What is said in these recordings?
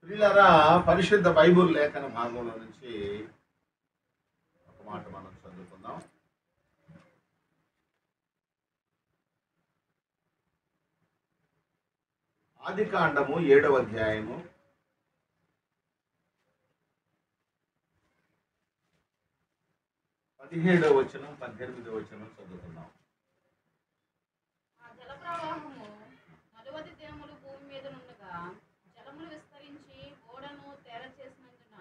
ప్రియులారా, పరిశుద్ధ బైబుల్ లేఖన భాగంలో నుంచి ఒక మాట మనం చదువుకుందాం. ఆదికాండము 7వ అధ్యాయము 17వ వచనం 18వ వచనం చదువుకుందాం. ఆ జలప్రవాహము నలువది దినములు భూమి మీద నుండగా జలములు విస్తరించి ఓడను తేర చేసినందున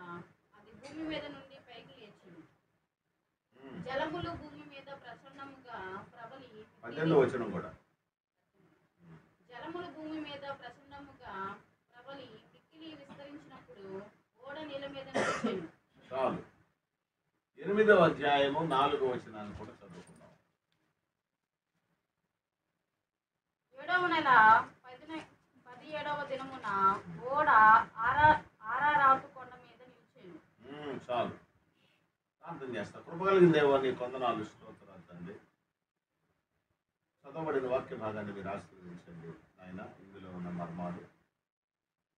అది భూమి మీద నుండి పైకి లేచింది. జలములు భూమి మీద ప్రచండముగా ప్రబలి 18వ వచనం కూడా. జలములు భూమి మీద ప్రచండముగా ప్రబలి మిక్కిలి విస్తరించినప్పుడు ఓడ నీళ్ళ మీద నిలిచెను. చాలు. 8వ అధ్యాయము 4వ వచనాన్ని కూడా చదువుకుందాం. 7వ నెల 17వ దినమున ఓడ ఆరారాతు కొండ మీద నిలిచెను. చాలు. ప్రార్థన చేస్తా. కృపగలిగిన దేవా, నీ కొందనాలు, స్తోత్రాలు తండ్రి. చదవబడిన వాక్య భాగాన్ని మీరు ఆశీర్వదించండి నాయన. ఇందులో ఉన్న మర్మాలు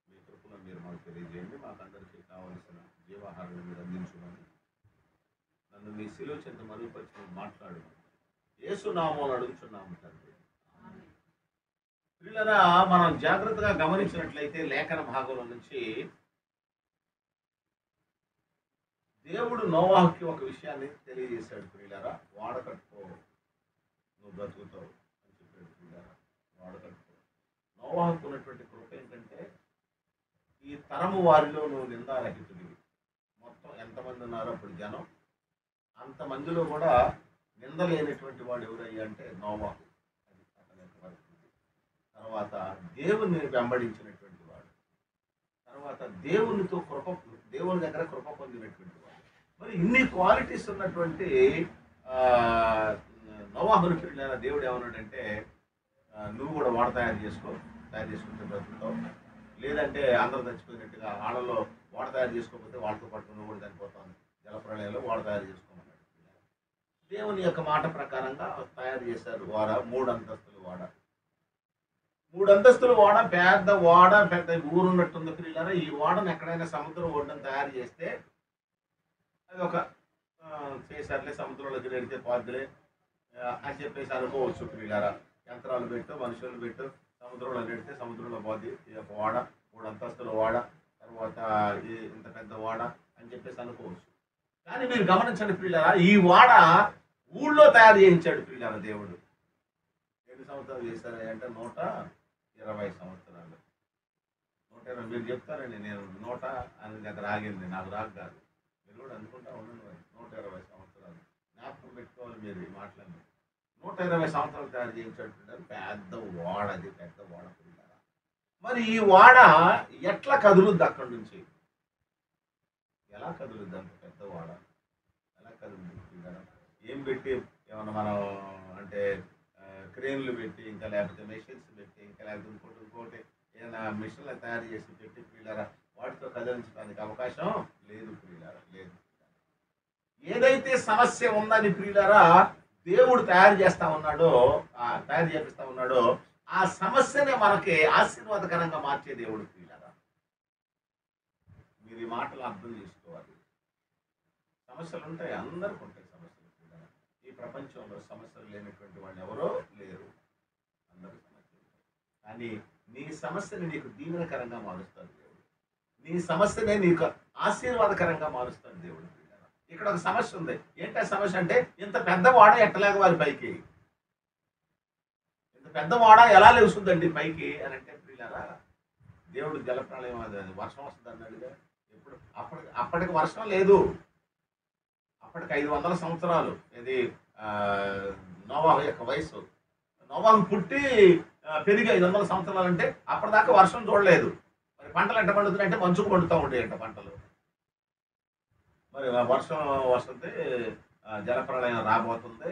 మీ కృపలో మీరు మాకు తెలియజేయండి. మాకందరికీ కావలసిన జీవాహారాన్ని మీరు అందించమని, నన్ను మీ శిలువ చెంత మరుగుపరిచి మాట్లాడమని యేసు నామములో అడుగుచున్నాము తండ్రి. ప్రియులారా, మనం జాగ్రత్తగా గమనించినట్లయితే లేఖన భాగంలో నుంచి దేవుడు నోవాహుకి ఒక విషయాన్ని తెలియజేశాడు. ప్రియులారా, వాడ కట్టుకో, నువ్వు బ్రతుకుతావు అని చెప్పాడు. ప్రియులారా, వాడ కట్టుకో. నోవాహుకు ఉన్నటువంటి కృప ఏంటంటే, ఈ తరము వారిలో నువ్వు నిందారహితుడివి. మొత్తం ఎంతమంది ఉన్నారో అప్పుడు జనం, అంతమందిలో కూడా నిందలేనటువంటి వాడు ఎవరయ్యా అంటే నోవాహు. అది అతని యొక్క పరిస్థితి. తర్వాత దేవుని వెంబడించినటువంటి వాడు, తర్వాత దేవునితో దేవుని దగ్గర కృప పొందినటువంటి వాడు. మరి ఇన్ని క్వాలిటీస్ ఉన్నటువంటి నోవాహుని పిల్లల దేవుడు ఏమన్నాడంటే, నువ్వు కూడా వాడ తయారు చేసుకుంటే బ్రతుకుతావు, లేదంటే అందరూ చచ్చిపోయినట్టుగా ఆడలో వాడ తయారు చేసుకోకపోతే వాళ్ళతో పాటు నువ్వు కూడా చనిపోతావు. జలప్రళయంలో వాడ తయారు చేసుకోమన్నాడు. దేవుని యొక్క మాట ప్రకారంగా తయారు చేశారు వాడ. 3 అంతస్తులు వాడ. 3 అంతస్తుల వాడ, పెద్ద వాడ, పెద్ద ఊరు ఉన్నట్టుంది పిల్లరా. ఈ వాడను ఎక్కడైనా సముద్రం ఒడ్డున తయారు చేస్తే అది ఒక చేశారులే, సముద్రంలోకి నెడితే పాదులే అని చెప్పేసి అనుకోవచ్చు పిల్లరా. యంత్రాలు పెట్టు, మనుషులు పెట్టు, సముద్రంలో నెడితే సముద్రంలో పోద్ది. ఈ యొక్క వాడ 3 అంతస్తుల వాడ, తర్వాత ఇంత పెద్ద వాడ అని చెప్పేసి అనుకోవచ్చు. కానీ మీరు గమనించండి పిల్లరా, ఈ వాడ ఊళ్ళో తయారు చేయించాడు పిల్లరా దేవుడు. ఎన్ని సంవత్సరాలు చేశారు అంటే 120 సంవత్సరాలు. 120. మీరు చెప్తారండి, నేను 100 అని దగ్గర ఆగింది, నాకు రాక కాదు. మీరు కూడా అనుకుంటా ఉండండి. 120 సంవత్సరాలు జ్ఞాపకం పెట్టుకోవాలి మీరు ఈ మాటలన్నీ. 120 సంవత్సరాలు తయారు చేయించాడు. పెద్ద వాడ, అది పెద్ద వాడ పిల్లరా. మరి ఈ వాడ ఎట్లా కదులుద్ది అక్కడి నుంచి? ఎలా కదులుద్ది అంత పెద్ద వాడ? ఎలా కదులుద్ది పిల్లరా? ఏం పెట్టి ఏమన్నా మనం అంటే క్రేన్లు పెట్టి, ఇంకా లేకపోతే మెషిన్స్ పెట్టి, ఇంకా లేకపోతే ఇంకోటి ఏదైనా మిషన్లు తయారు చేసి పెట్టి పిల్లరా వాటితో కదిలించడానికి అవకాశం లేదు ప్రియులారా, లేదు. ఏదైతే సమస్య ఉందని ప్రియులారా దేవుడు తయారు చేపిస్తా ఉన్నాడో ఆ సమస్యనే మనకి ఆశీర్వాదకరంగా మార్చే దేవుడు ప్రియులారా. మీరు ఈ మాటలు అర్థం చేసుకోవాలి. సమస్యలు ఉంటాయి, అందరికీ ఉంటాయి సమస్యలు ప్రియులారా. ఈ ప్రపంచంలో సమస్యలు లేనటువంటి వాళ్ళు ఎవరో లేరు, అందరూ సమస్యలు ఉంటాయి. కానీ నీ సమస్యని నీకు దీవెనకరంగా మారుస్తాడు దేవుడు. నీ సమస్యనే నీకు ఆశీర్వాదకరంగా మారుస్తాడు దేవుడు. ఇక్కడ ఒక సమస్య ఉంది. ఏంటి ఆ సమస్య అంటే, ఇంత పెద్ద వాడ ఎట్టలేక వారి పైకి, ఇంత పెద్ద వాడ ఎలా లేవుస్తుందండి పైకి అని అంటే ప్రియులారా, దేవుడు జలప్రళయం వర్షం వస్తుంది అన్నాడుగా. ఎప్పుడు అప్పటికి వర్షం లేదు. అప్పటికి 500 సంవత్సరాలు. ఇది నోవాహు యొక్క వయసు. నోవాహు పుట్టి పెరిగి 500 సంవత్సరాలు అంటే అప్పటిదాకా వర్షం చూడలేదు. మరి పంటలు ఎట్ట పండుతున్నాయంటే మంచుకు పండుతూ ఉంటాయంట పంటలు. మరి వర్షం వస్తుంది, జలప్రళయం రాబోతుంది,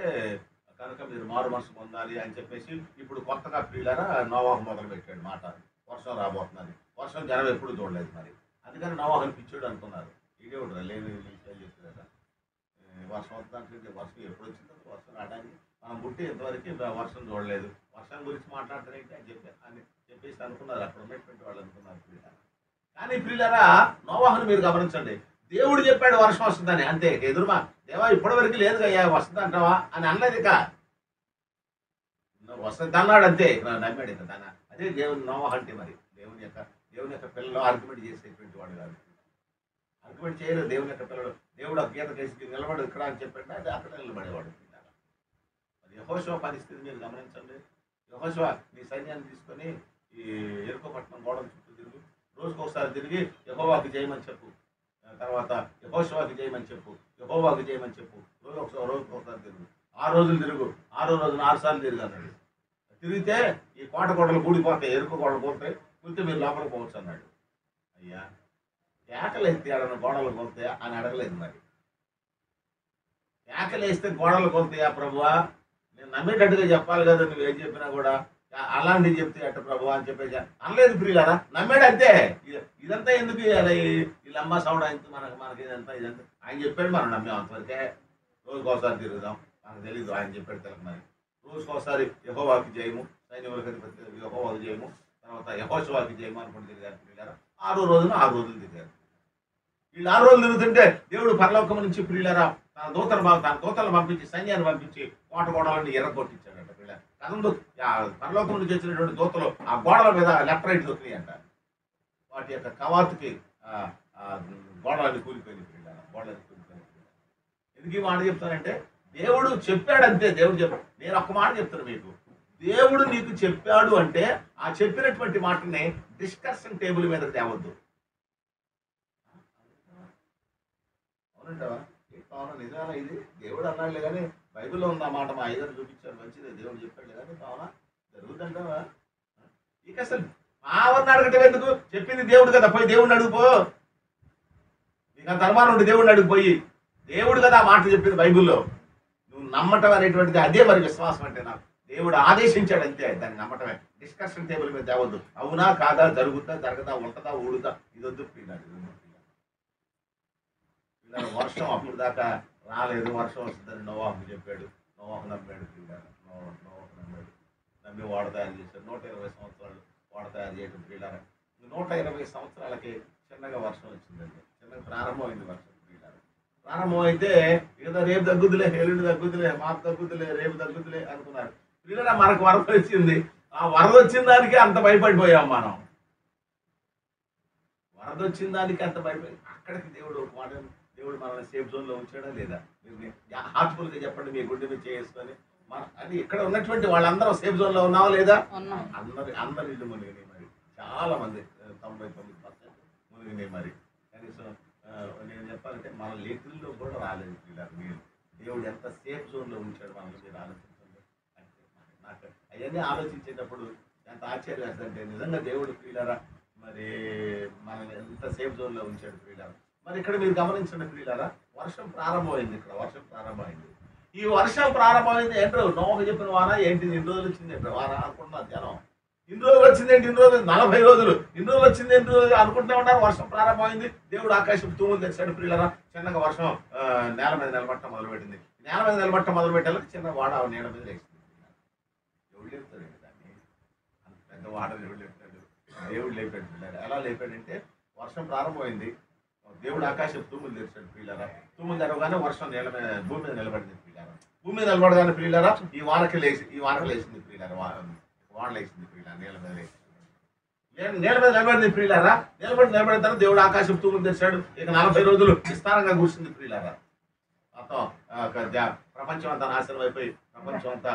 కనుక మీరు మారు మనసు పొందాలి అని చెప్పేసి ఇప్పుడు కొత్తగా ప్రియులారా నోవాహు మొదలు పెట్టాడు మాట. వర్షం రాబోతున్నది. వర్షం జనం ఎప్పుడు చూడలేదు. మరి అందుకని నోవాహుని పిచ్చాడు అనుకున్నారు. ఇదేవుడు లేని విషయాలు చెప్తున్నారా, వర్షం వస్తుందంటే వర్షం ఎప్పుడు వచ్చిందో వర్షం రావడానికి మనం పుట్టి ఇంతవరకు వర్షం చూడలేదు, వర్షం గురించి మాట్లాడతారేంటి అని చెప్పేసి అనుకున్నారు అక్కడ ఉన్నటువంటి వాళ్ళు అనుకున్నారు. కానీ ప్రియులారా నోవాహును మీరు గమనించండి, దేవుడు చెప్పాడు వర్షం వస్తుందని, అంతే. ఎదురుమా దేవా ఇప్పటివరకు లేదు అయ్యా వస్తుంది అంటావా అని అనలేదు. ఇక వస్తుంది అన్నాడు, అంతే. నమ్మాడు ఇక దాన్ని. అదే దేవుని నోవాహు అంటే. మరి దేవుని యొక్క పిల్లలు ఆర్గ్యుమెంట్ చేసేటువంటి వాడు కాదు. ఆర్గ్యుమెంట్ చేయలేదు దేవుని యొక్క పిల్లలు. దేవుడు ఆ గీత కేసి నిలబడు ఇక్కడ అని చెప్పాడు, అది అక్కడ నిలబడేవాడు. మరి యెహోషువ పరిస్థితి మీరు గమనించండి. యెహోషువ నీ సైన్యాన్ని తీసుకొని ఈ ఎరుకో పట్టణం గోడల చుట్టూ తిరుగు, రోజుకు ఒకసారి తిరిగి యెహోవాకి చేయమని చెప్పు, తర్వాత యెహోషువకి చేయమని చెప్పు, యెహోవాకి చేయమని చెప్పు, రోజుకు ఒకసారి తిరుగు, 6 రోజులు తిరుగు, 6వ రోజున 6 సార్లు తిరుగు అన్నాడు. తిరిగితే ఈ కోట గోడలు కూడిపోతాయి, ఎరుకు గోడలు పోతాయి, కూర్చో మీరు లోపలికి పోవచ్చు అన్నాడు. అయ్యా కేకలు ఎత్తి ఆడన గోడలు కొలుతాయా అని అడగలేదు. మరి కేకలు వేస్తే గోడలు కొలుతాయా ప్రభువా? నేను నమ్మేటట్టుగా చెప్పాలి కదా, నువ్వేం చెప్పినా కూడా అలాంటివి చెప్తే అట్ట ప్రభు అని చెప్పేసి అనలేదు. ప్రియులారా నమ్మాడు, అంతే. ఇదంతా ఎందుకు వీళ్ళమ్మ సౌండ్ అయింది మనకి ఇదంతా ఆయన చెప్పాడు, మనం నమ్మాం అంతవరకే. రోజుకోసారి తిరుగుదాం, మనకు తెలీదు ఆయన చెప్పాడు తెలుగు. మరి రోజుకోసారి యెహోవాకి జయము, సైన్యములకు అధిపతి యెహోవాకి జయము, తర్వాత యెహోషువకి జయము అనుకుంటూ తిరిగారు ప్రియులారా. 6వ రోజున 6 రోజులు తిరిగారు. వీళ్ళు 6 రోజులు తిరుగుతుంటే దేవుడు పరలోకం నుంచి ప్రియులారా తన దూతలను పంపించి సైన్యాన్ని పంపించి కోట గోడలన్నీ ఎర్రగొట్టించాడట. ప్రియులారా కథంలో పరలోకం నుంచి వచ్చినటువంటి దూతలు ఆ గోడల మీద లెఫ్ట్ రైట్ దొరికినాయి అంట. వాటి యొక్క కవాతుకి గోడలన్నీ కూలిపోయింది ప్రియులారా, గోడలన్నీ కూలిపోయింది. ఎందుకు ఈ మాట చెప్తానంటే దేవుడు చెప్పాడంతే. దేవుడు చెప్పాడు. నేను ఒక్క మాట చెప్తాను మీకు, దేవుడు నీకు చెప్పాడు అంటే ఆ చెప్పినటువంటి మాటని డిస్కషన్ టేబుల్ మీద తేవద్దు. అవునంటావా? కావున నిజాలా ఇది? దేవుడు అన్నాడులే కానీ బైబిల్లో ఉన్న మాట మా ఐదరు చూపించాడు, మంచిదే దేవుడు చెప్పాడు కానీ కావున జరుగుతుంటావా? ఇక అసలు మావన్న అడగటం ఎందుకు? చెప్పింది దేవుడు కదా, పోయి దేవుడిని అడుగుపో. నీకు అంత అనుమానం ఉండి దేవుడిని అడిగిపోయి, దేవుడు కదా ఆ మాట చెప్పింది బైబిల్లో, నువ్వు నమ్మటం అనేటువంటిది అదే మరి విశ్వాసం అంటే. నాకు దేవుడు ఆదేశించాడు అంతే, దాన్ని నమ్మటమే. డిస్కషన్ టేబుల్ మీద తేవద్దు. అవునా కాదా, జరుగుతా జరగదా, ఉంటుందా ఊడుదా, ఇదొద్దు పిల్లలు. వర్షం అప్పుడు దాకా రాలేదు, వర్షం వస్తుందని నోవాహుకు చెప్పాడు. నోవాహు నమ్మాడు పిల్లలు. నోవాహు నమ్మాడు, నమ్మి ఓడ తయారు చేశాడు. 120 సంవత్సరాలు ఓడ తయారు చేయడం పిల్లలు. 120 సంవత్సరాలకి చిన్నగా వర్షం వచ్చిందండి. చిన్నగా ప్రారంభమైంది వర్షం. ప్రారంభం అయితే ఏదో రేపు తగ్గుతులే, ఎల్లుండి తగ్గుతులే, మాకు తగ్గుతులే, రేపు తగ్గుతులే అనుకున్నారు. పిల్లల మనకు వరద వచ్చింది. ఆ వరద వచ్చిన దానికి అంత భయపడిపోయాం మనం. వరద వచ్చిన దానికి అంత భయపడి అక్కడికి దేవుడు ఒక మాట, దేవుడు మనల్ని సేఫ్ జోన్లో ఉంచాడా లేదా? మీరు హార్ట్ఫుల్గా చెప్పండి, మీ గుండె మీద చేసుకొని. అది ఇక్కడ ఉన్నటువంటి వాళ్ళందరూ సేఫ్ జోన్లో ఉన్నావా లేదా? అందరి ఇల్లు మునిగినాయి. మరి చాలా మంది 99% మునిగినాయి. మరి కనీసం నేను చెప్పాలంటే మన లేఖల్లో కూడా రాలేదు పిల్లలు. మీరు దేవుడు ఎంత సేఫ్ జోన్లో ఉంచాడు మనల్ని మీరు ఆలోచించండి. అంటే నాకు అవన్నీ ఆలోచించేటప్పుడు ఎంత ఆశ్చర్యం వేస్తుందంటే నిజంగా దేవుడు ప్రియులారా మరి మనల్ని ఎంత సేఫ్ జోన్లో ఉంచాడు ప్రియులారా. మరి ఇక్కడ మీరు గమనించండి ప్రియులారా, వర్షం ప్రారంభమైంది. ఇక్కడ వర్షం ప్రారంభమైంది. ఈ వర్షం ప్రారంభమైంది ఏంటో నోవాహు చెప్పిన వారా ఏంటి? 2 రోజులు వచ్చింది ఏంటో వారా అనుకుంటున్నారు జనం. 2 రోజులు వచ్చిందేంటి? 2 రోజులు 40 రోజులు 2 రోజులు వచ్చింది 2 రోజులు అనుకుంటూ ఉన్నారు. వర్షం ప్రారంభమైంది. దేవుడు ఆకాశం తూములు తెచ్చాడు ప్రియులరా. చిన్నగా వర్షం నేల మీద నిలబట్టడం మొదలుపెట్టింది. నేల మీద నిలబట్టడం మొదలుపెట్టాలని చిన్న వాడ నేల మీద లేచింది. దేవుడు లేపుతాడు దాన్ని, అంత పెద్ద వాడ దేవుడు లేపుతాడు. దేవుడు లేపాడు పిల్లలు. ఎలా లేపాడంటే వర్షం ప్రారంభమైంది, దేవుడు ఆకాశం తూములు తెచ్చాడు ప్రియులరా. తూములు తెరవగానే వర్షం నేల మీద భూమి మీద నిలబడింది ప్రియులరా. భూమి మీద నిలబడగానే ప్రియులరా ఈ వానకి లేచింది ప్రియులరా. వానలు వేసింది ప్రియులారా, నేల మీద లేచింది. నేల మీద నిలబడింది ప్రియులారా. నిలబడిన తర్వాత దేవుడు ఆకాశం తూములు తెచ్చాడు. ఇక 40 రోజులు విస్తారంగా కూర్చుంది ప్రియులారా. మొత్తం ప్రపంచం అంతా నాశనం అయిపోయి ప్రపంచం అంతా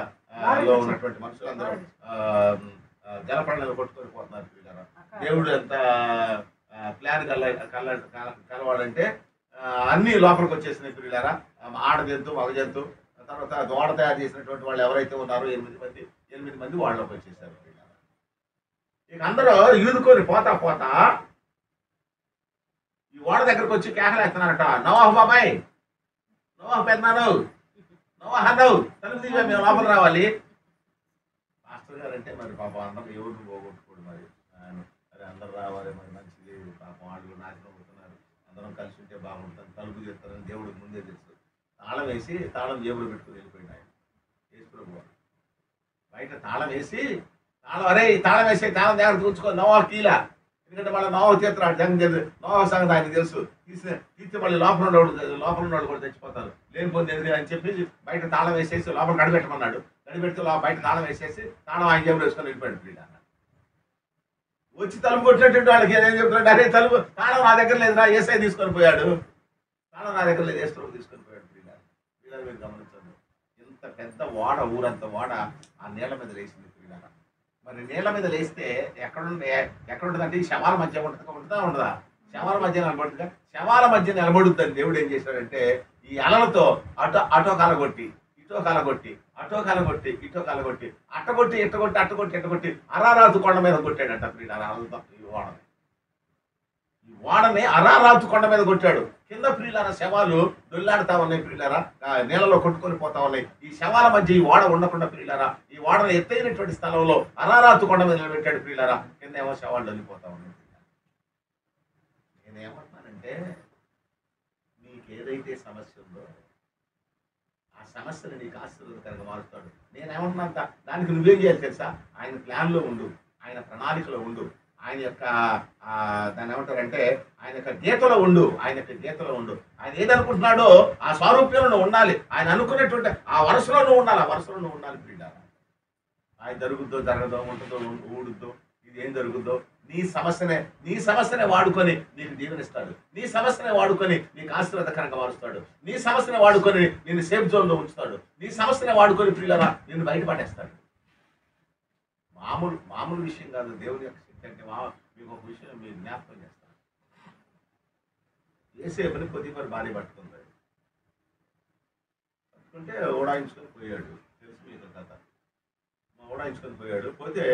లో ఉన్నటువంటి మనుషులందరూ జలపడలు కొట్టుకొని పోతున్నారు ప్రియులారా. దేవుడు ఎంత ప్లాన్ కలవాడంటే అన్ని లోపలికి వచ్చేసినాయి ప్రియులారా. ఆడ జంతు, మగ జంతు, తర్వాత గోడ తయారు చేసినటువంటి వాళ్ళు ఎవరైతే ఉన్నారో 8 మంది వాళ్ళలోకి వచ్చేసారు. ఇక అందరూ ఈదుకొని పోతా ఈ ఓడ దగ్గరకు వచ్చి కేకలేస్తున్నారట, నోవాహు బాబాయ్, నోవాహు పెద్దనాను, నోవాహు అన్నావు తలుపు తీవా, మేము లోపల రావాలి. మాస్టర్ గారు అంటే మరి పాపం అందరూ ఎవరిని పోగొట్టుకోడు. మరి అందరూ రావాలి, మరి మంచిది. పాపం వాళ్ళు నాశనం అవుతున్నారు, అందరం కలిసి ఉంటే బాగుంటుంది, తలుపు చేస్తారని దేవుడికి ముందే తెలుసు. తాళం వేసి తాళం జేబులో పెట్టుకుని వెళ్ళిపోయింది ఆయన. యేసుప్రభువు బయట తాళం వేసి తాళం వేసి తాళం దగ్గర ఉంచుకో, నోవాహు కీలా ఎందుకంటే మళ్ళీ నోవ చేతులు జంగ చేతులు నోవ సంగతి ఆయనకు తెలుసు. తీసి మళ్ళీ లోపల ఉన్నవాడు కూడా తెచ్చిపోతారు. లేనిపోతే ఎందుకు అని చెప్పి బయట తాళం వేసేసి లోపల గడిపెట్టమన్నాడు. గడిపెడితే బయట తాళం వేసేసి తాళం ఆయన జేబులో వేసుకొని వెళ్ళిపోయాడు వీళ్ళ. వచ్చి తలుపు కొట్టినట్టు వాళ్ళకి ఏం చెప్తున్నాడు, అరే తలుపు తాళం నా దగ్గర లేదురా, ఏసఐ తీసుకొని పోయాడు, తాళం నా దగ్గర లేదు, ఏసు తీసుకొని పోయాడు. వీళ్ళ మీరు గమనించండి, ఇంత పెద్ద ఓడ, ఊరంత ఓడ ఆ నీళ్ళ మీద లేచింది. మరి నీళ్ళ మీద లేస్తే ఎక్కడుంటుందంటే ఈ శవాల మధ్య ఉంటుందా? శవాల మధ్య నిలబడుతుందా? శవాల మధ్య నిలబడుద్దని దేవుడు ఏం చేశాడంటే ఈ అలలతో అటో కాలగొట్టి ఇటో కాలగొట్టి అటో కాలగొట్టి ఇటో కాలగొట్టి అట్టగొట్టి అరారాతు కొండ మీద కొట్టాడంట. అలలతో ఈ ఓడని అరారాతు కొండ మీద కొట్టాడు. కింద ప్రియులారా శవాలు దొల్లాడుతా ఉన్నాయి, ప్రియులారా నీళ్ళలో కొట్టుకొని పోతా ఉన్నాయి. ఈ శవాల మధ్య ఈ ఓడ ఉండకుండా ప్రియులారా ఈ ఓడను ఎత్తైనటువంటి స్థలంలో అరారాతు కొండ మీద నిలబెట్టాడు. ప్రియులారా కింద ఏమో శవాలు దొల్లిపోతా ఉన్నాయి. నేనేమంటున్నానంటే నీకు ఏదైతే సమస్య ఉందో ఆ సమస్యను నీకు ఆశీర్వాదకరంగా మారుస్తాడు. నేనేమంటున్నా దానికి నువ్వేం చేయాలి తెలుసా? ఆయన ప్లాన్లో ఉండు, ఆయన ప్రణాళికలో ఉండు, ఆయన యొక్క దాన్ని ఏమంటారంటే ఆయన యొక్క గీతలో ఉండు. ఆయన ఏదనుకుంటున్నాడో ఆ స్వారూప్యంలో ఉండాలి. ఆయన అనుకున్నటువంటి ఆ వరుసలో నువ్వు ఉండాలి. ప్రియులారా ఆయన జరగదో ఉంటుందో ఊడుద్దో ఇది ఏం జరుగుద్దో నీ సమస్యనే వాడుకొని నీకు దీవెనిస్తాడు. నీ సమస్యనే వాడుకొని నీకు ఆశీర్వాదకరంగా మారుస్తాడు. నీ సమస్యనే వాడుకొని నేను సేఫ్ జోన్లో ఉంచుతాడు. నీ సమస్యనే వాడుకొని ప్రియులారా నిన్ను బయటపడేస్తాడు. మామూలు విషయం కాదు. దేవుని యొక్క శక్తి అంటే మీకు ఒక విషయం మీరు జ్ఞాపకం చేస్తాను. ఏసేపుని పొతిఫర్ భార్య పట్టుకుంది. పట్టుకుంటే ఓడాయించుకొని పోయాడు. తెలుసు మీకు కథ. ఓడాయించుకొని పోయాడు. పోతే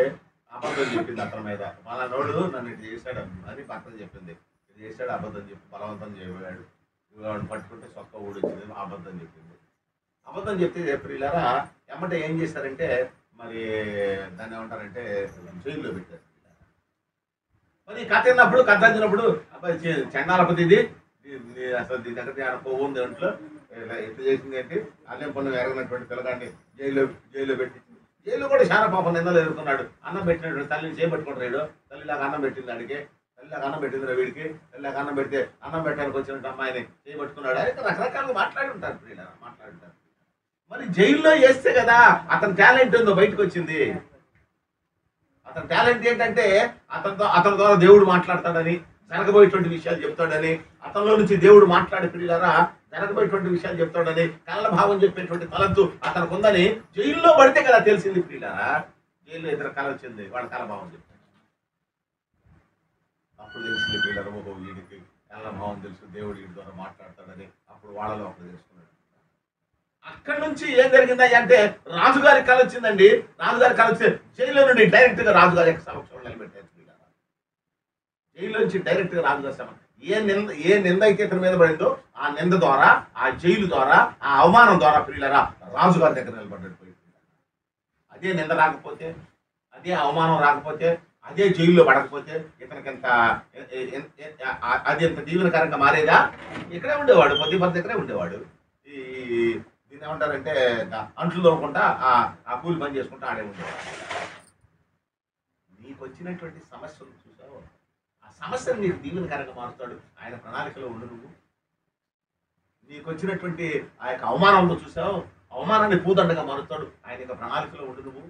అబద్ధం చెప్పింది అతని మీద. మన నోడు నన్ను ఇటు చేశాడు అని పక్కన చెప్పింది. ఇది చేశాడు అబద్ధం చెప్పి బలవంతం చేయబోయాడు. వాడిని పట్టుకుంటే సొక్క ఊడొచ్చింది. అబద్ధం చెప్పింది. అబద్ధం చెప్తే ప్రియులారా ఎమ్మటే ఏం చేశారంటే మరి దాన్ని ఏమంటారంటే జైల్లో పెట్టారు. మరి కథ అందినప్పుడు అబ్బాయి చండాలపతి ఇది అసలు దీని దగ్గర పోవుంది దాంట్లో ఎట్లా చేసింది ఏంటి అల్లెం పన్ను ఎరగినటువంటి పిల్లగాడిని జైల్లో పెట్టి జైల్లో కూడా చాలా పాపం నిందలు ఎదుర్కొన్నాడు. అన్నం పెట్టినటువంటి తల్లిని చేపట్టుకుంటాడు. తల్లిలాగా అన్నం పెట్టింది అడిగి తల్లిలాగా అన్నం పెట్టింది వీడికి. తల్లిలాగా అన్నం పెడితే అన్నం పెట్టడానికి వచ్చినట్టు అమ్మాయిని చేపట్టుకున్నాడు. అయితే రకరకాలుగా మాట్లాడుంటారు ప్రియులారా, మాట్లాడుంటారు. మరి జైల్లో వేస్తే కదా అతని టాలెంట్ ఉందో బయటకు వచ్చింది. అతని టాలెంట్ ఏంటంటే అతని ద్వారా దేవుడు మాట్లాడతాడని, జరగబోయేటువంటి విషయాలు చెప్తాడని, అతనిలో నుంచి దేవుడు మాట్లాడే ప్రియులారా జరగబోయేటువంటి విషయాలు చెప్తాడని, కళ్ళ భావం చెప్పేటువంటి తలంతు అతనికి ఉందని జైల్లో పడితే కదా తెలిసింది ప్రియులారా. జైల్లో ఇద్దరు కళ వచ్చింది, వాళ్ళ కళ భావం చెప్తాడు. అప్పుడు తెలిసింది ప్రియులారా ఓహో వీడికి కళ్ళ భావం తెలుసు, దేవుడు వీడి ద్వారా మాట్లాడతాడని. అప్పుడు వాళ్ళలో అప్పుడు తెలుసుకున్నాడు. అక్కడి నుంచి ఏం జరిగిందా అంటే రాజుగారి కళ వచ్చిందండి. రాజుగారి కళ వచ్చి జైల్లో నుండి డైరెక్ట్ గా రాజుగారి యొక్క సమక్షంలో నిలబెట్టారు. జైల్లో నుంచి డైరెక్ట్ గా రాజుగారి సమక్షం ఏ నింద అయితే ఇతని మీద పడిందో ఆ నింద ద్వారా, ఆ జైలు ద్వారా, ఆ అవమానం ద్వారా ప్రియులారా రాజుగారి దగ్గర నిలబడ్డాడు. అదే నింద రాకపోతే, అదే అవమానం రాకపోతే, అదే జైల్లో పడకపోతే ఇతనికి అది ఎంత దీవెనకరంగా మారేదా? ఇక్కడే ఉండేవాడు, పొతిఫర్ దగ్గరే ఉండేవాడు. దీన్ని ఏమంటారంటే అంట్లు తోముకుంటా ఆ కూలి పని చేసుకుంటా ఆడే ఉండేవాడు. నీకు వచ్చినటువంటి సమస్యలు చూసావు, ఆ సమస్యను నీకు దీవెనకరంగా మారుస్తాడు. ఆయన ప్రణాళికలో ఉండు నువ్వు. నీకు వచ్చినటువంటి ఆ యొక్క అవమానంలో చూసావు, అవమానాన్ని పూదండగా మారుస్తాడు. ఆయన యొక్క ప్రణాళికలో ఉండు నువ్వు.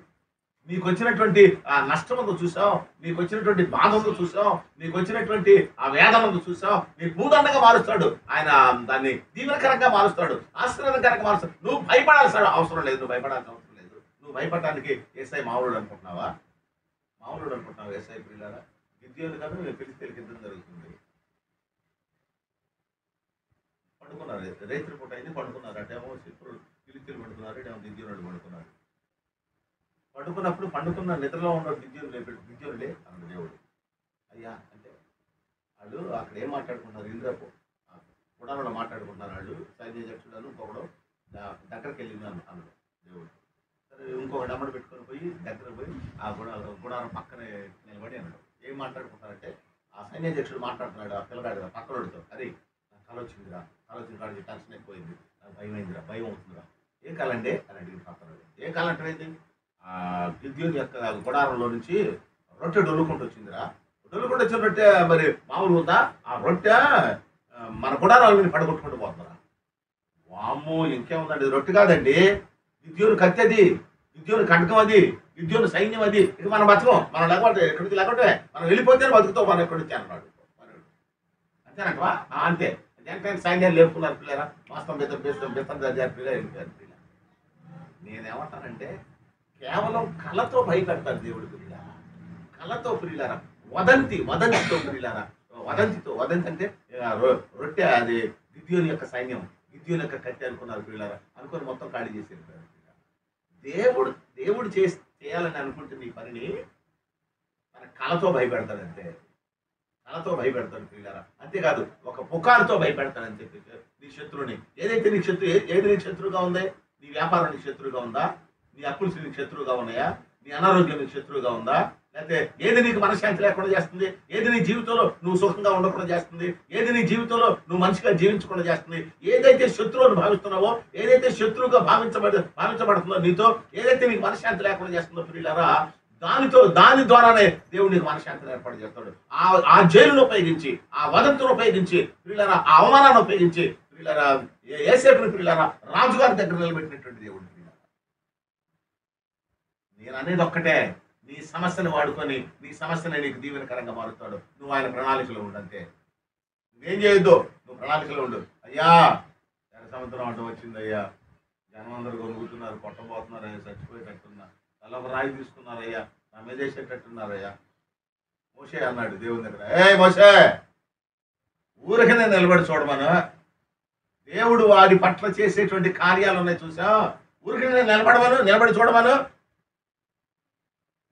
నీకు వచ్చినటువంటి ఆ నష్టంలో చూసావు, నీకు వచ్చినటువంటి బాధంలో చూసావు, నీకు వచ్చినటువంటి ఆ వేదనలో చూసావు, నీ భూదండగా మారుస్తాడు. ఆయన దాన్ని దీవెనకరంగా మారుస్తాడు, ఆశీర్వాదకరంగా మారుస్తాడు. నువ్వు భయపడాల్సిన అవసరం లేదు. నువ్వు భయపడటానికి ఏసై మామూలుడు అనుకుంటున్నావా? ఏసై ప్రియులారా గిద్యోను కదా ఫిలిస్తీయులకి యుద్ధం జరుగుతుంది. పడుకున్నారు, రైతుల పూట అయింది, పడుకున్నారు. అటేమో ఫిలిస్తీయులు పడుకున్నారు, ఇటేమో గిద్యోనుడు పడుకున్నారు. పండుకున్న నిద్రలో ఉన్న గిద్యోనులే అన్నాడు దేవుడు. అయ్యా అంటే వాళ్ళు అక్కడ ఏం మాట్లాడుకుంటున్నారు? ఇంద్రపు గుడారంలో మాట్లాడుకుంటున్నారు. వాళ్ళు సైన్యాధ్యక్షుడు ఇంకొకడు దగ్గరికి వెళ్ళింది అన్నాడు దేవుడు. సరే ఇంకొక డమ్మడు పెట్టుకొని పోయి దగ్గర పోయి ఆ గుడారం పక్కనే నిలబడి అన్నాడు. ఏం మాట్లాడుకుంటారంటే ఆ సైన్యాధ్యక్షుడు మాట్లాడుతున్నాడు ఆ పిల్లగాడు పక్కనోడితో. అరే నాకు కళ వచ్చిందిరా, కాడికి టెన్షన్ ఎక్కువైంది, నాకు భయం అవుతుందిరా. ఏం కళండి అని అడిగిన పక్కనోడు. ఏం కళ అంటే గిద్యోను యొక్క గుడారంలో నుంచి రొట్టె డొల్లుకుంటూ వచ్చిందిరా. తొలుకుండా వచ్చిన రొట్టె మరి మామూలు ఉందా? ఆ రొట్టె మన గుడారాల మీద పడగొట్టుకుంటూ పోతున్నారా? వామ్మో, ఇంకేముందండి, రొట్టె కాదండి, విద్యుని కత్తి అది, విద్యుని ఖడ్గం అది, విద్యుని సైన్యం అది. ఇక మనం బతకం, మనం లేకపోతే ఎక్కడికి లేకపోతే మనం వెళ్ళిపోతేనే బతుకుతాం, మనం ఎక్కడి నుంచి అన్నాడు. అంతేనంటవా? అంతే. జనటైన సైన్యాలు లేపుకున్నారు పిల్లరా, వాస్తవం బిత్తం జరిపారు వెళ్ళిపోయారు పిల్ల. నేనేమంటానంటే కేవలం కళతో భయపెడతారు దేవుడి పిల్లారా, కళతో పిల్లారా, వదంతితో పిల్లారా, వదంతి అంటే రొట్టె అది గిద్యోని యొక్క సైన్యం, గిద్యోని యొక్క కత్తి అనుకున్నారు పిల్లారా, అనుకుని మొత్తం ఖాళీ చేసి వెళ్ళిపోయారు. దేవుడు చేయాలని అనుకుంటే నీ పనిని మన కళతో భయపెడతాడంతే, కళతో భయపెడతాడు పిల్లారా. అంతేకాదు ఒక పుకారుతో భయపెడతాడని చెప్పి నీ శత్రువుని, ఏదైతే నీ ఏది నీకు శత్రువుగా ఉంది, నీ వ్యాపారం నీకు శత్రువుగా ఉందా, నీ అప్పులు నీకు శత్రువుగా ఉన్నాయా, నీ అనారోగ్యం నీకు శత్రువుగా ఉందా, లేకపోతే ఏది నీకు మనశ్శాంతి లేకుండా చేస్తుంది, ఏది నీ జీవితంలో నువ్వు సుఖంగా ఉండకుండా చేస్తుంది, ఏది నీ జీవితంలో నువ్వు మంచిగా జీవించకుండా చేస్తుంది, ఏదైతే శత్రువుని భావిస్తున్నావో, ఏదైతే శత్రువుగా భావించబడుతుందో నీతో, ఏదైతే నీకు మనశ్శాంతి లేకుండా చేస్తుందో ప్రియులారా, దాని ద్వారానే దేవుడు నీకు మనశ్శాంతిని ఏర్పాటు చేస్తాడు. ఆ జైలును ఉపయోగించి, ఆ వదంతును ఉపయోగించి ప్రియులారా, ఆ అవమానాన్ని ఉపయోగించి ప్రియులారా, యోసేపుని ప్రియులారా రాజుగారి దగ్గర నిలబెట్టినటువంటి దేవుడు. నేను అనేది ఒక్కటే, నీ సమస్యను వాడుకొని నీ సమస్యని నీకు దీవెనకరంగా మారుతాడు. నువ్వు ఆయన ప్రణాళికలో ఉండంతే, నువ్వేం చేయొద్దు, నువ్వు ప్రణాళికలో ఉండు. అయ్యా సముద్రం అంటూ వచ్చింది, అయ్యా జనం అందరూ కొనుక్కుతున్నారు, కొట్టబోతున్నారు, అయ్యా చచ్చిపోయేటట్టున్నా, అలా ఒక రాయి తీసుకున్నారయ్యా, నా మీద వేసేటట్టున్నారయ్యా. మోషే అన్నాడు దేవుని దగ్గర, మోషే ఊరికనే నిలబడి చూడమను, దేవుడు వారి పట్ల చేసేటువంటి కార్యాలు ఉన్నాయి చూసా, ఊరికనే నిలబడి చూడమను.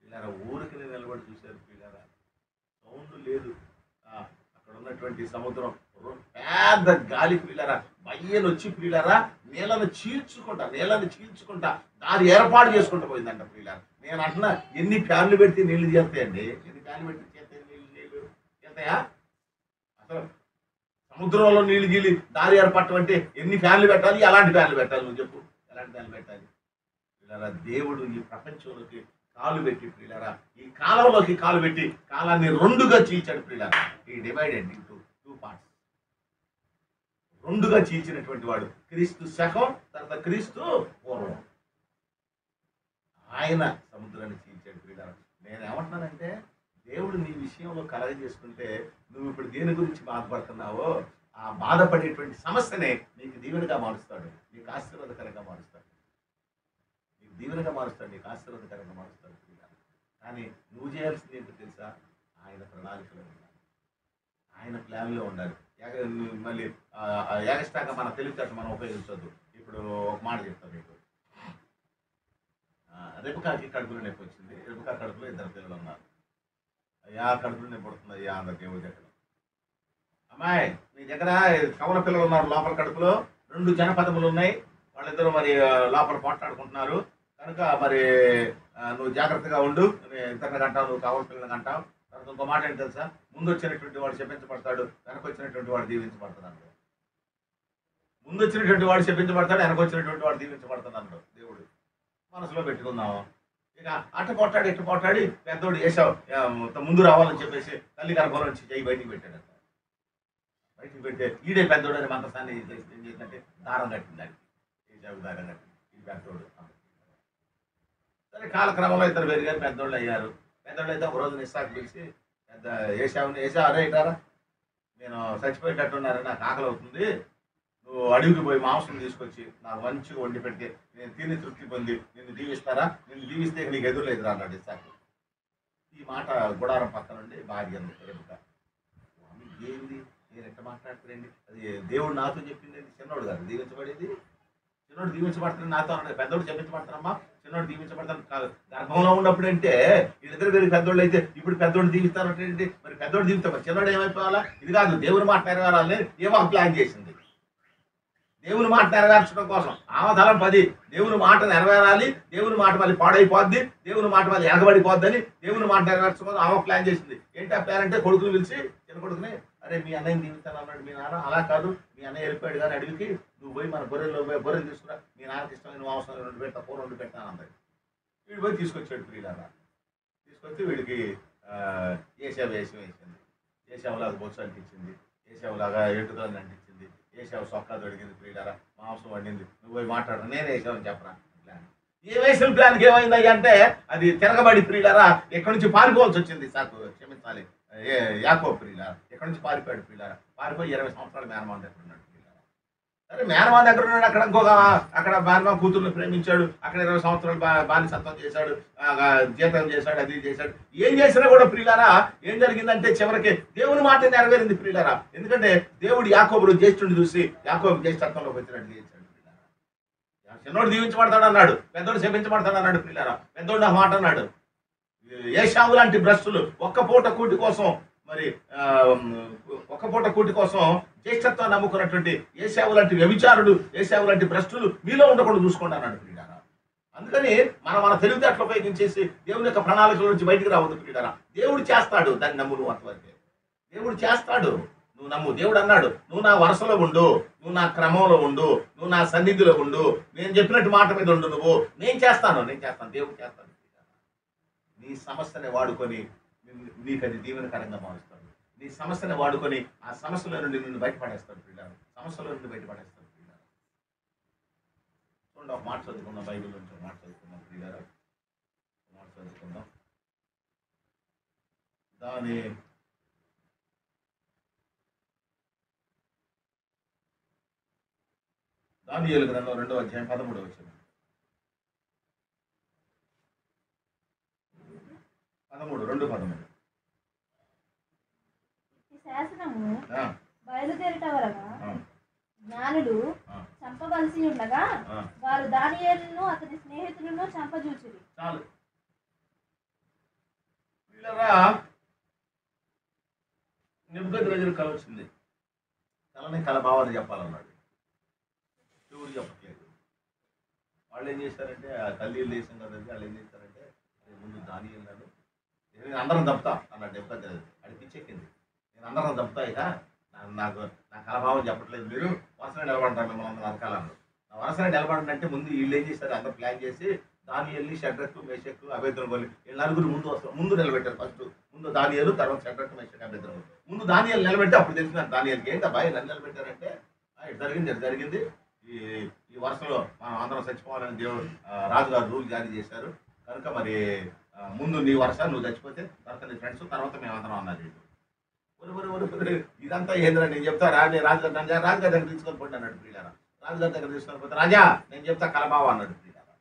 పిల్లారా ఊరికనే నిలబడి చూశారు పిల్లారా, సౌండ్ లేదు, అక్కడ ఉన్నటువంటి సముద్రం పెద్ద గాలి పిల్లారా, బయ్యను వచ్చి పిల్లారా నీళ్ళను చీల్చుకుంటా దారి ఏర్పాటు చేసుకుంటూ పోయిందంట పిల్లారా. నేను అంటున్నా, ఎన్ని ఫ్యాన్లు పెడితే నీళ్లు చేస్తాయండి, ఎన్ని ఫ్యాన్లు పెడితే నీళ్ళు చేస్తాయా? అసలు సముద్రంలో నీళ్ళు గీలి దారి ఏర్పడటం అంటే ఎన్ని ఫ్యాన్లు పెట్టాలి, ఎలాంటి ఫ్యాన్లు పెట్టాలి, నువ్వు చెప్పు, ఎలాంటి ఫ్యాన్లు పెట్టాలి? పిల్లారా దేవుడు ఈ ప్రపంచంలోకి కాలు పెట్టి ప్రియులారా, ఈ కాలంలోకి కాలు పెట్టి కాలాన్ని రెండుగా చీల్చాడు ప్రియులారా. ఈ డివైడెడ్ ఇంటూ 2 పార్ట్స్, రెండుగా చీల్చినటువంటి వాడు క్రీస్తు శకం, తర్వాత క్రీస్తు పూర్వం. ఆయన సముద్రాన్ని చీల్చాడు ప్రియులారా. నేనేమంటున్నానంటే దేవుడు నీ విషయంలో కలగ చేసుకుంటే నువ్వు ఇప్పుడు దేని గురించి బాధపడుతున్నావో ఆ బాధపడేటువంటి సమస్యనే నీకు దీవెనగా మారుస్తాడు, నీకు ఆశీర్వాదకరంగా మారుస్తాడు, నీకు దీవెనగా మారుస్తాడు, నీకు ఆశీర్వాదకరంగా మారుస్తాడు. కానీ నువ్వు చేయాల్సింది ఏంటో తెలుసా? ఆయన ప్రణాళికలో ఉండాలి, ఆయన ప్లాన్లో ఉండాలి. మళ్ళీ ఎగస్ట్రాగా మన తెలివితేటలు మనం ఉపయోగించవద్దు. ఇప్పుడు ఒక మాట చెప్తాను మీకు. రెబెకాకి కడుపులో నొప్పి వచ్చింది. రెబెకా కడుపులో 2 పిల్లలు ఉన్నారు. అయ్యా కడుపులో నొప్పి పడుతుంది అయ్యా అందరు దేవుడి దగ్గర. అమ్మాయి నీ దగ్గర కవల పిల్లలు ఉన్నారు లోపల కడుపులో, 2 జనపదములు ఉన్నాయి, వాళ్ళిద్దరూ మరి లోపల పోట్లాడుకుంటున్నారు కనుక మరి నువ్వు జాగ్రత్తగా ఉండు, ఇద్దరిని కంటావు, నువ్వు కవల పిల్లలను కంటావు. తర్వాత ఇంకో మాట ఏంటి తెలుసా? ముందు వచ్చినటువంటి వాడు శపించబడతాడు, వెనక వచ్చినటువంటి వాడు దీవించబడతాడు. ముందు వచ్చినటువంటి వాడు శపించబడతాడు, వెనక వచ్చినటువంటి వాడు దీవించబడతాడు. దేవుడు మనసులో పెట్టుకుందాము. ఇక అట్టు పోట్లాడి పెద్దోడు వేసావు ముందు రావాలని చెప్పేసి తల్లి గర్భంలో నుంచి చేయి బయటికి పెట్టాడంట. బయటికి పెడితే ఈడే పెద్దోడు అని మంత్రసాన్ని ఏం చేసిందంటే దారం కట్టింది, ఏసావు దారం కట్టింది, ఇది పెద్దోడు. సరే కాలక్రమంలో ఇద్దరు పెరిగారు, పెద్దోళ్ళు అయ్యారు. పెద్దోళ్ళు అయితే ఒక రోజు ఇస్సాకు పిలిచి పెద్ద వేసావు అరే ఇటారా, నేను చచ్చిపోయేటట్టున్నారా, నాకు ఆకలి అవుతుంది, నువ్వు అడవికి పోయి మాంసం తీసుకొచ్చి నాకు మంచిగా వండి పెడితే నేను తిని తృప్తి పొంది నిన్ను దీవిస్తారా, నిన్ను దీవిస్తే నీకు ఎదురులేదు అన్నాడు ఇస్సాకు. ఈ మాట గుడారం పక్క నుండి భార్య రెబెకా, ఏంది నేను ఎట్లా మాట్లాడుతున్నాండి, అది దేవుడు నాతో చెప్పింది, చిన్నోడు కాదు దీవించబడేది, చిన్నోడు దీవించబడతాను నాతో అన్నాడు. పెద్దోడు చెప్పించబడతానమ్మా, చిన్నోడు దీవించబడతాను కాదు. గర్భంలో ఉన్నప్పుడు అంటే వీళ్ళిద్దరు వేరే పెద్దోళ్ళు అయితే ఇప్పుడు పెద్దోడు దీవిస్తారంటే మరి పెద్దోడు దీవిస్తాం, మరి చిన్నోడు ఏమైపోవాలా? ఇది కాదు, దేవుని మాట నెరవేరాలని ఏమో ప్లాన్ చేసింది. దేవుని మాట నెరవేర్చడం కోసం ఆమె తలం 10, దేవుని మాట నెరవేరాలి, దేవుని మాట మళ్ళీ పాడైపోద్ది, దేవుని మాట మళ్ళీ ఎగబడిపోద్దని దేవుని మాట నెరవేర్చడం ఆమె ప్లాన్ చేసింది. ఏంటి ఆ ప్లాన్ అంటే కొడుకుని పిలిచి చిన్న కొడుకుని, అరే మీ అన్నయ్యని దీవిస్తాను అన్నాడు మీ నాన్న. అలా కాదు, మీ అన్నయ్య వెళ్ళిపోయాడు కానీ అడవికి, నువ్వు పోయి మన గొర్రెలు తీసుకురా, మీ నాన్నకి ఇష్టమైన మాంసం 2 పెట్టా, కూర 2 పెట్టాను అన్నది. వీడు పోయి తీసుకొచ్చాడు ప్రియులారా. తీసుకొచ్చి వీడికి ఏసావు వేషం వేసింది, ఏసావులాగా బొత్స అంటించింది, ఏసావులాగా ఎటుదని అంటించింది, ఏసావు సొక్కా దొరికింది ప్రియులారా, మాంసం వండింది, నువ్వు పోయి మాట్లాడరు, నేను వేసావని చెప్పరా ప్లాన్. ఏ వేసిన ప్లాన్కి ఏమైంది అంటే అది తిరగబడి ప్రియులారా ఎక్కడి నుంచి పారిపోవాల్సి వచ్చింది. సాకు క్షమించాలి, యాకోబు ప్రియులారా ఎక్కడి నుంచి పారిపోయాడు ప్రియులారా, పారిపోయి 20 సంవత్సరాలు మేనమామ దగ్గర ఉన్నాడు ప్రియులారా. సరే మేనమామ దగ్గర ఉన్నాడు, అక్కడ మేనమామ కూతుర్ని ప్రేమించాడు, అక్కడ 20 సంవత్సరాలు బానిసత్వం చేశాడు, జీతం చేశాడు, అది చేశాడు. ఏం చేసినా కూడా ప్రియులారా ఏం జరిగిందంటే చివరికి దేవుని మాట నెరవేరింది ప్రియులారా. ఎందుకంటే దేవుడు యాకోబుడు జ్యేష్ఠుడిని చూసి యాకోబు జ్యేష్ఠత్వంలోకి వచ్చినట్టు చేశాడు. చిన్నోడు దీవించబడతాడు అన్నాడు, పెద్దోడు శపించబడతాడు అన్నాడు ప్రియులారా. పెద్దోడు నా మాట అన్నాడు. ఏశావు లాంటి భ్రష్టులు ఒక్క పూట కూటి కోసం మరి ఒక్క పూట కూటి కోసం జ్యేష్ఠత్వాన్ని నమ్ముకున్నటువంటి ఏశావు లాంటి వ్యభిచారుడు, ఏశావు లాంటి భ్రష్టులు మీలో ఉండకుండా చూసుకోండి అన్నాడు ప్రియులారా. అందుకని మన తెలివితేటలు ఉపయోగించేసి దేవుని యొక్క ప్రణాళికల నుంచి బయటికి రావద్దు ప్రియులారా. దేవుడు చేస్తాడు, దాన్ని నమ్ము నువ్వు అంతవరకే. దేవుడు చేస్తాడు, నువ్వు నమ్ము. దేవుడు అన్నాడు, నువ్వు నా వరుసలో ఉండు, నువ్వు నా క్రమంలో ఉండు, నువ్వు నా సన్నిధిలో ఉండు, నేను చెప్పినట్టు మాట మీద ఉండు, నువ్వు నేను చేస్తాను. దేవుడు చేస్తాను. నీ సమస్యని వాడుకొని నీకు అది దీవెనకరంగా మారుస్తాడు. నీ సమస్యని వాడుకొని ఆ సమస్యల నుండి నిన్ను బయటపడేస్తాడు పిల్లలు, సమస్యల నుండి బయటపడేస్తాడు పిల్లలు. చూడండి, ఒక మాట చదువుకుందాం, బైబిల్ నుంచి మాట చదువుకుందాం పిల్లలు, మాట చదువుకుందాం. దానియేలు గ్రంథం 2వ అధ్యాయం 13వ వచనం. 2:13. శాసనము బయలుదేరట వలన జ్ఞానులు చంపవలసి ఉండగా వారు దానియేలును అతని స్నేహితులను చంపజూచిరి. చాలు నెబుకద్నెజరు కల వచ్చింది, కలని కలభావాన్ని చెప్పాలన్నాడు. ఎవరు చెప్పట్లేదు. వాళ్ళు ఏం చేశారంటే ఆ కల్లీలు దేశం కదండి, వాళ్ళు ఏం చేశారంటే ముందు దానియేలు అన్నాడు, నేను అందరం తప్పుతా అన్నాడు నెబుకద్నెజరు. అది పిచ్చెక్కింది, నేను అందరం తప్పుతా, ఇక నాకు నా కలభావం చెప్పట్లేదు, మీరు వరుసనే నిలబడతాను, మిమ్మల్ని అందరూ నరకాలన్నాడు. నా వరుసనే నిలబడంటే ముందు వీళ్ళు ఏం చేశారు, అందరూ ప్లాన్ చేసి దానియేలు, షడ్రకు, మేషకు, అబేద్నెగోని వీళ్ళు నలుగురు ముందు నిలబెట్టారు. ఫస్ట్ ముందు దానియేలు, తర్వాత షడ్రకు, మేషకు, అబేద్నెగో. ముందు దానియేలు నిలబెట్టి అప్పుడు తెలిసిన దానియేలుకి ఏంటి అబ్బాయి నన్ను నిలబెట్టారంటే జరిగింది ఈ వరుసలో మనం అందరం చచ్చిపోవాలని దేవుడు రాజుగారు రూల్ జారీ చేశారు కనుక మరి ముందు నీ వరుస, నువ్వు చచ్చిపోతే తర్వాత నీ ఫ్రెండ్స్, తర్వాత మేమందరం అన్నది. ఇదంతా ఏంద్రా నేను చెప్తా నేను రాజుగారి దగ్గర తీసుకొని పోటీ అన్నాడు ప్రియులారా. రాజుగారి దగ్గర తీసుకొని పోతే రాజా నేను చెప్తా కలభావం అన్నాడు ప్రియులారా.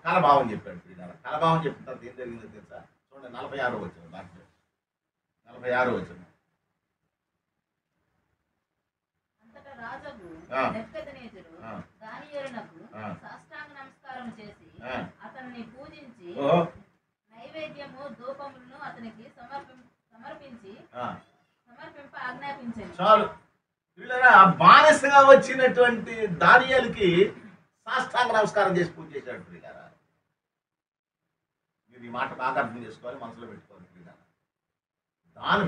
కలభావం చెప్పాడు ప్రియులారా. కలభావం చెప్పిన తర్వాత ఏం జరిగిందో తెలుసా? చూడండి 46వ వచనం, దాంట్లో 46వ వచనం. నెబుకద్నెజరు దానియేలునకు సాష్టాంగ నమస్కారం చేసి అతన్ని పూజించి నైవేద్యము ధూపములను అతనికి సమర్పింప ఆజ్ఞాపించింది. చాలు పిల్లరా, బానిసగా వచ్చినటువంటి దానియేలుకి సాష్టాంగ నమస్కారం చేసి పూజ చేశాడు పిల్లరా. మీరు ఈ మాట బాగా అర్థం చేసుకోవాలి, మనసులో పెట్టుకోవాలి పిల్లరా.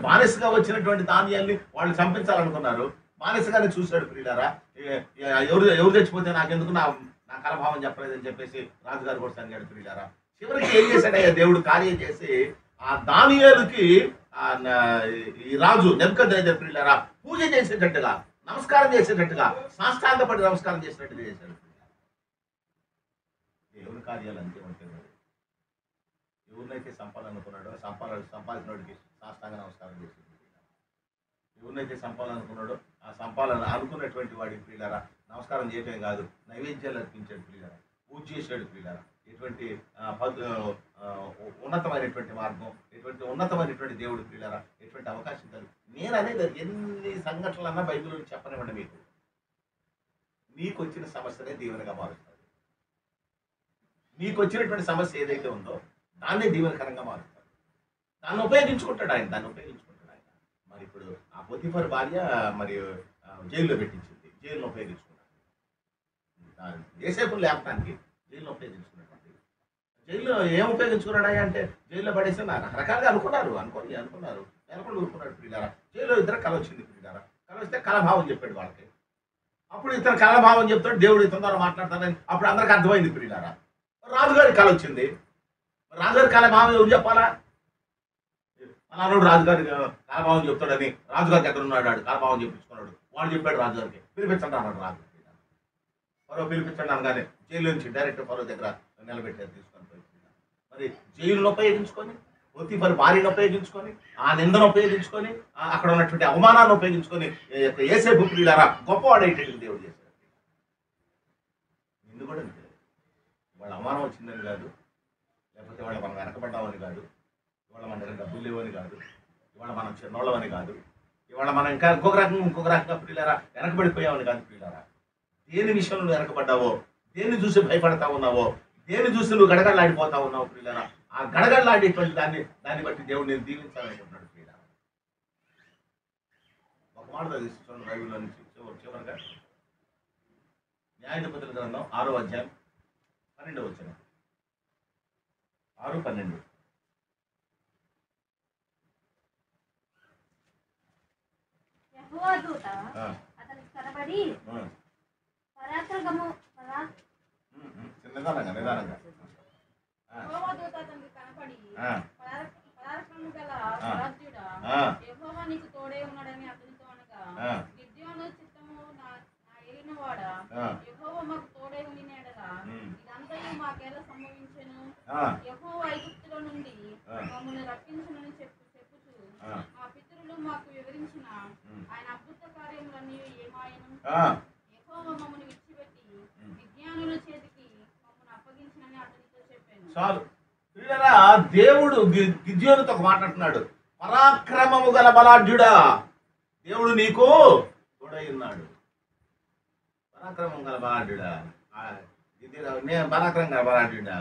బానిసగా వచ్చినటువంటి దానియేలుని వాళ్ళు చంపించాలనుకున్నారు. బానిసగానే చూశాడు ప్రియులారా. ఎవరు చచ్చిపోతే నాకెందుకు నా కలభావం చెప్పలేదని చెప్పేసి రాజుగారు కూడా సంగాడు ప్రియులారా. చివరికి ఏం చేశాడయ్యా దేవుడు కార్యం చేసి ఆ దానియేలుకి ఈ రాజు నెబుకద్నెజరు ప్రియులారా పూజ చేసేటట్టుగా, నమస్కారం చేసేటట్టుగా, సాష్టాంగపడి నమస్కారం చేసేటట్టుగా చేశాడు. దేవుని కార్యాలు అంతే ఉంటాయి. ఎవరినైతే సంపాదనుకున్నాడో సంపాదించినోడికి సాష్టాంగ నమస్కారం చేశాడు. ఎవరినైతే సంపాదనుకున్నాడో ఆ సంపాదన అనుకున్నటువంటి వాడికి ప్రియులారా నమస్కారం చేయటమే కాదు, నైవేద్యాలు అర్పించాడు ప్రియులారా, పూజ చేశాడు ప్రియులారా. ఎటువంటి ఉన్నతమైనటువంటి మార్గం, ఎటువంటి ఉన్నతమైనటువంటి దేవుడు ప్రియులారా, ఎటువంటి అవకాశం కాదు. నేను అనేది ఎన్ని సంఘటనలన్నా బైబిల్ నుంచి చెప్పనివ్వండి, మీకు వచ్చిన సమస్యనే దీవెనగా మారుస్తుంది. మీకు వచ్చినటువంటి సమస్య ఏదైతే ఉందో దాన్నే దీవెనకరంగా మారుస్తాడు. దాన్ని ఉపయోగించుకుంటాడు ఆయన, మరి ఇప్పుడు ఆ పొతిఫర్ భార్య మరి జైల్లో పెట్టించింది, జైల్లో ఉపయోగించుకున్నాడు. ఏసేపుని లేపడానికి జైల్లో ఉపయోగించుకున్నటువంటి, జైల్లో ఏం ఉపయోగించుకున్నాడా అంటే జైల్లో పడేసి రకరకాలుగా అనుకున్నారు నెలకొండ ఊరుకున్నాడు ప్రియులారా. జైల్లో ఇద్దరు కల వచ్చింది ప్రియులారా. కల వస్తే కలభావం చెప్పాడు వాళ్ళకి. అప్పుడు ఇతను కలభావం చెప్తాడు, దేవుడు ఇతని ద్వారా మాట్లాడతానని అప్పుడు అందరికి అర్థమైంది ప్రియులారా. రాజుగారి కల వచ్చింది. రాజుగారి కలభావం ఎవరు చెప్పాలా? నాన్నోడు రాజుగారి కాలభావం చెప్తాడని రాజుగారి దగ్గర ఉన్నాడు, వాడు కాలభావం చెప్పించుకున్నాడు. వాడు చెప్పాడు రాజుగారికి, పిలిపించండి అన్నాడు రాజు. ఫరో పిలిపించండి అనగానే జైలు నుంచి డైరెక్ట్ ఫరో దగ్గర నిలబెట్టారు, తీసుకొని పోయి. మరి జైలును ఉపయోగించుకొని, పోతీఫరు భార్యను ఉపయోగించుకొని, ఆ నిందను ఉపయోగించుకొని, అక్కడ ఉన్నటువంటి అవమానాన్ని ఉపయోగించుకొని యోసేపు ప్రియులారా గొప్పవాడేటట్టు దేవుడు చేశాడు. నిన్ను కూడా అంతే. వాళ్ళ అవమానం వచ్చిందని కాదు, లేకపోతే వాళ్ళ మనం వెనకబడ్డామని కాదు, ఇవాళ మన దగ్గర డబ్బులు లేవని కాదు, ఇవాళ మనం చిన్నోళ్ళమని కాదు, ఇవాళ మనం ఇంకా ఇంకొక రకంగా ప్రియులారా వెనకబడిపోయామని కాదు ప్రియులారా. దేని విషయంలో నువ్వు వెనకబడ్డావో, దేన్ని చూసి భయపడతా ఉన్నావో, దేన్ని చూసి నువ్వు గడగడలాడిపోతా ఉన్నావు ప్రియులారా, ఆ గడగడలాడేటువంటి దాన్ని బట్టి దేవుడు నేను దీవించాలనుకుంటున్నాడు ప్రియులారా. ఒక మాట చూడండి బైబిల్లో నుంచి చివరిగా న్యాయాధిపతుల గ్రంథం 6వ అధ్యాయం 12వ వచనం. 6:12. యెహోవా దూత అతనికి కనబడి నిదానంగా యెహోవా దూత అతనికి కనపడి పరాక్రమము గల బలాఢ్యుడా, యెహోవా నీకు తోడే ఉన్నాడని అతనితో అనగా, గిద్యోను చిత్తము నా ఏలినవాడా, యెహోవా మాకు తోడే ఉండిన యెడల ఇదంతయు మాకేలా సంభవించెను? యెహోవా ఐగుప్తులో నుండి మమ్మల్ని రప్పించునని చెప్పుచు మా పితరులు మాకు వివరించిన ఆయన అద్భుత కార్యములన్నీ ఏమాయను? యెహోవా మమ్మల్ని విడిచిపెట్టి విజ్ఞానుల చేతికి మమ్మల్ని అప్పగించినని అతనితో చెప్పాను. చాలు ప్రియులారా, దేవుడు గిద్యోనుతో మాట్లాడుతున్నాడు. పరాక్రమము గల బలాఢ్యుడా, దేవుడు నీకు తోడై ఉన్నాడు. పరాక్రమం గల బలాఢ్యుడా, నేను పరాక్రమం గల బలాఢ్యుడా,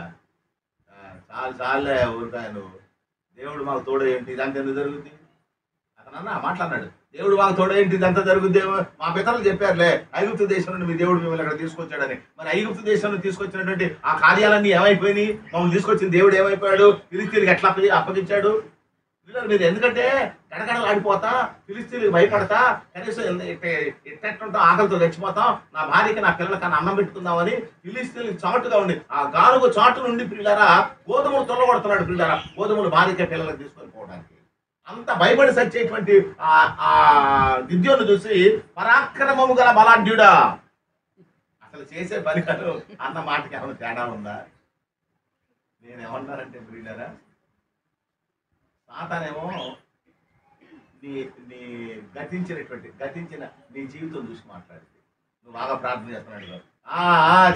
చాలే ఊరుకాయను, దేవుడు మాకు తోడేంటి ఇదంతా ఎందుకు జరుగుతుంది అతనన్నా మాట్లాడినాడు. దేవుడు మాకు తోడేంటి ఇదంతా జరుగుద్ది, మా పితరులు చెప్పారులే ఐగుప్తు దేశం నుండి మీ దేవుడు మిమ్మల్ని అక్కడ తీసుకొచ్చాడని. మరి ఐగుప్తు దేశం నుండి తీసుకొచ్చినటువంటి ఆ కార్యాలన్నీ ఏమైపోయినాయి? మమ్మల్ని తీసుకొచ్చిన దేవుడు ఏమైపోయాడు? ఫిలిస్తీన్లకు ఎట్లా అప్పగించాడు? మీరు ఎందుకంటే గడగడలు ఆడిపోతా, ఫిలిస్తీన్లకు భయపడతా, కనీసం ఎట్టెట్టుంటా ఆకలితో చచ్చిపోతాం, నా భార్యకి నా పిల్లలకి అన్నం పెట్టుకుందామని ఫిలిస్తీన్లకు చాటుగా ఉండి ఆ గానుగు చాటు నుండి పిల్లరా గోధుమలు తొలగొడుతున్నాడు. పిల్లరా గోధుమలు భార్యకి పిల్లలకు తీసుకొని పోవడానికి అంత భయపడి సచ్చేటువంటి ఆ గిద్యోను చూసి పరాక్రమము గల బలాఢ్యుడా, అసలు చేసే పని కాదు అన్న మాటకి ఏమైనా తేడా ఉందా? నేనేమన్నానంటే ప్రియులారా, సాతానేమో నీ గతించిన నీ జీవితం చూసి మాట్లాడింది. నువ్వు బాగా ప్రార్థన చేస్తున్నాడు,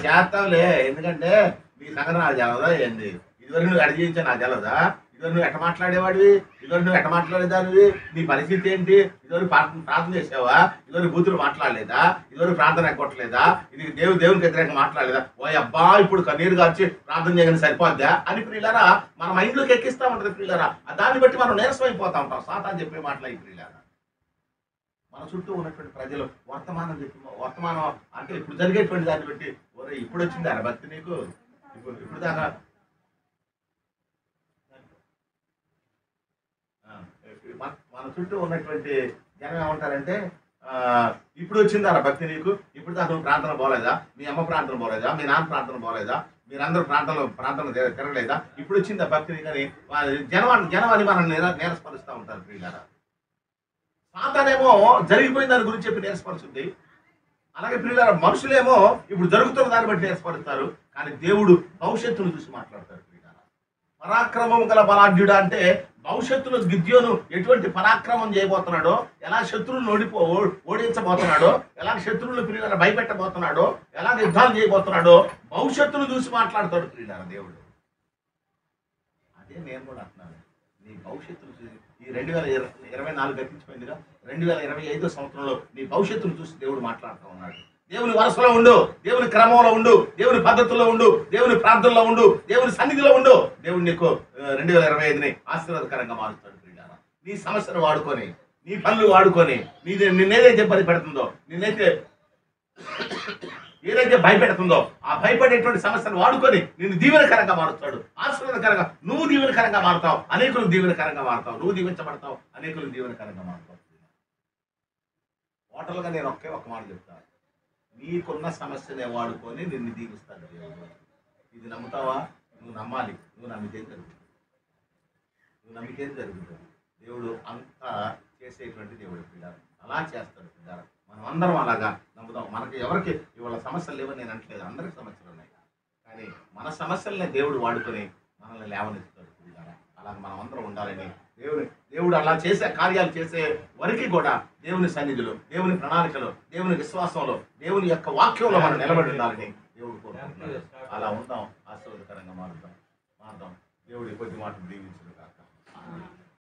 చేస్తావులే, ఎందుకంటే నీ సంగతి నాకు తెలదా ఏంది, ఇదివరకు నువ్వు ఎడ జీవించా నాకు తెలదా, ఇదివరకు నువ్వు ఎట్ట మాట్లాడేవాడివి, ఇదివరకు నువ్వు ఎట్ట మాట్లాడేదానివి, నీ పరిస్థితి ఏంటి, ఇదివరకు ప్రార్థన చేసావా, ఇదివరకు బూతులు మాట్లాడలేదా, ఇదివరకు ప్రార్థన ఎగ్గొట్టలేదా, ఇది దేవునికి వ్యతిరేకంగా మాట్లాడలేదా, ఓ అబ్బా ఇప్పుడు కన్నీరు గార్చి ప్రార్థన చేయగానే సరిపోద్దా అని ప్రియులారా మన మైండ్లోకి ఎక్కిస్తూ ఉంటుంది ప్రియులారా. దాన్ని బట్టి మనం నీరసం అయిపోతా ఉంటాం. సాతాను చెప్పే మాటలు ఈ ప్రియులారా. మన చుట్టూ ఉన్నటువంటి ప్రజలు వర్తమానం అంటే ఇప్పుడు జరిగేటువంటి దాన్ని బట్టి ఒరే ఇప్పుడు వచ్చింది అరే భక్తి నీకు, ఇప్పుడు దాకా మన చుట్టూ ఉన్నటువంటి జనం ఏమంటారంటే ఇప్పుడు వచ్చింది అలా భక్తి నీకు, ఇప్పుడు దాకా నువ్వు ప్రార్థన పోలేదా, మీ అమ్మ ప్రార్థన పోలేదా, మీ నాన్న ప్రార్థన పోలేదా, మీరందరూ ప్రార్థన తిరగలేదా, ఇప్పుడు వచ్చింది ఆ భక్తి నీకు అని జనవాన్ని మనం నీరసపరుస్తూ ఉంటారు ప్రియులారా. సాతానేమో జరిగిపోయిన దాని గురించి చెప్పి నీరసపరుస్తుంది. అలాగే ప్రియులారా మనుషులేమో ఇప్పుడు జరుగుతున్న దాన్ని బట్టి నీరసపరుస్తారు. కానీ దేవుడు భవిష్యత్తును చూసి మాట్లాడతారు ప్రియులారా. పరాక్రమం గల బలాఢ్యుడా అంటే భవిష్యత్తులో గిద్యోను ఎటువంటి పరాక్రమం చేయబోతున్నాడో, ఎలా శత్రువులను ఓడించబోతున్నాడో, ఎలా శత్రువులను ప్రియులను భయపెట్టబోతున్నాడో, ఎలా యుద్ధాలు చేయబోతున్నాడో భవిష్యత్తును చూసి మాట్లాడతాడు ప్రియులారా దేవుడు. అదే నేను కూడా అంటున్నాను, నీ భవిష్యత్తును చూసి ఈ 2024 గతించిపోయిందిగా, 2025 సంవత్సరంలో నీ భవిష్యత్తును చూసి దేవుడు మాట్లాడుతూ ఉన్నాడు. దేవుని వరుసలో ఉండు, దేవుని క్రమంలో ఉండు, దేవుని పద్ధతుల్లో ఉండు, దేవుని ప్రార్థనలో ఉండు, దేవుని సన్నిధిలో ఉండు. దేవుడు నీకు 2025ని ఆశీర్వాదకరంగా మారుస్తాడు ప్రియులారా. నీ సమస్యను వాడుకొని, నీ పనులు వాడుకొని, నిన్నేదైతే ఇబ్బంది పెడుతుందో, ఏదైతే భయపెడుతుందో ఆ భయపడేటువంటి సమస్యను వాడుకొని నిన్ను దీవెనకరంగా మారుస్తాడు, ఆశీర్వాదకరంగా. నువ్వు దీవెనకరంగా మారుతావు, అనేకులు దీవెనకరంగా మారుతావు. నువ్వు దీవించబడతావు, అనేకులు దీవెనకరంగా మారుతావు. టోటల్గా నేను ఒక్క మాట చెప్తాను, నీకున్న సమస్యనే వాడుకొని నిన్ను దీవిస్తాడు దేవుడు. ఇది నమ్ముతావా? నువ్వు నమ్మాలి. నువ్వు నమ్మితే జరుగుతుంది. దేవుడు అంతా చేసేటువంటి దేవుడు పిల్లారు, అలా చేస్తాడు పిల్లారు. మనం అందరం అలాగా నమ్ముదాం. మనకి ఎవరికి ఇవాళ సమస్యలు లేవని నేను అంటలేదు, అందరికి సమస్యలు ఉన్నాయి. కానీ మన సమస్యలనే దేవుడు వాడుకొని మనల్ని లేవనెత్తుతాడు పిల్లారా. అలా మనం అందరం ఉండాలని దేవుడు అలా చేసే కార్యాలు చేసే వరకు కూడా దేవుని సన్నిధిలో, దేవుని ప్రణాళికలో, దేవుని విశ్వాసంలో, దేవుని యొక్క వాక్యంలో మనం నిలబడి ఉండాలని దేవుడు కోరుకుంటున్నాడు. అలా ఉందాం, ఆశీర్వాదకరంగా మారుదాం. దేవుడి కొద్ది మాటలు దీవించును కాక.